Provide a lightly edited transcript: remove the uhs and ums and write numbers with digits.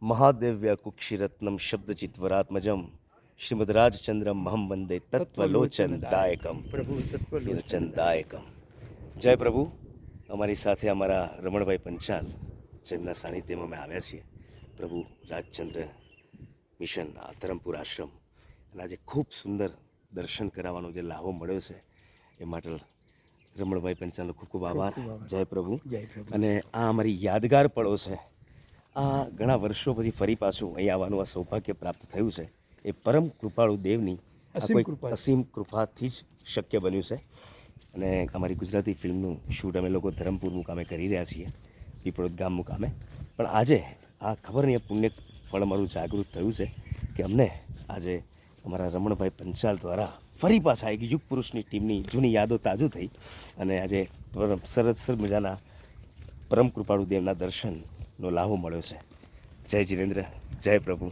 મહાદેવ્ય કુક્ષિરત્નમ શબ્દચિત્વરાત્મજમ શ્રીમદ્રાજચંદ્રમ મહમ વંદે તત્વલોચનદાયકમ લોચનદાયકમ. જય પ્રભુ. અમારી સાથે અમારા રમણભાઈ પંચાલ, જેમના સાનિધ્યમાં અમે આવ્યા છીએ, પ્રભુ રાજચંદ્ર મિશન ધરમપુર આશ્રમ. અને આજે ખૂબ સુંદર દર્શન કરાવવાનો જે લાભો મળ્યો છે એ માટે રમણભાઈ પંચાલનો ખૂબ ખૂબ આભાર. જય પ્રભુ. અને આ અમારી યાદગાર પળો છે. આ ઘણા વર્ષો પછી ફરી પાછું અહીં આવવાનું આ સૌભાગ્ય પ્રાપ્ત થયું છે. એ પરમ કૃપાળુ દેવની અસીમ કૃપાથી જ શક્ય બન્યું છે. અને અમારી ગુજરાતી ફિલ્મનું શૂટ અમે લોકો ધરમપુર મુકામે કરી રહ્યા છીએ, પીપળોદ ગામ મુકામે. પણ આજે આ ખબર નહીં પુણ્ય ફળ અમારું જાગૃત થયું છે કે અમને આજે અમારા રમણભાઈ પંચાલ દ્વારા ફરી પાછા એક યુગ પુરુષની ટીમની જૂની યાદો તાજુ થઈ અને આજે સરસ મજાના પરમ કૃપાળુ દેવના દર્શનનો લાભો મળ્યો છે. જય જીનેન્દ્ર, જય પ્રભુ.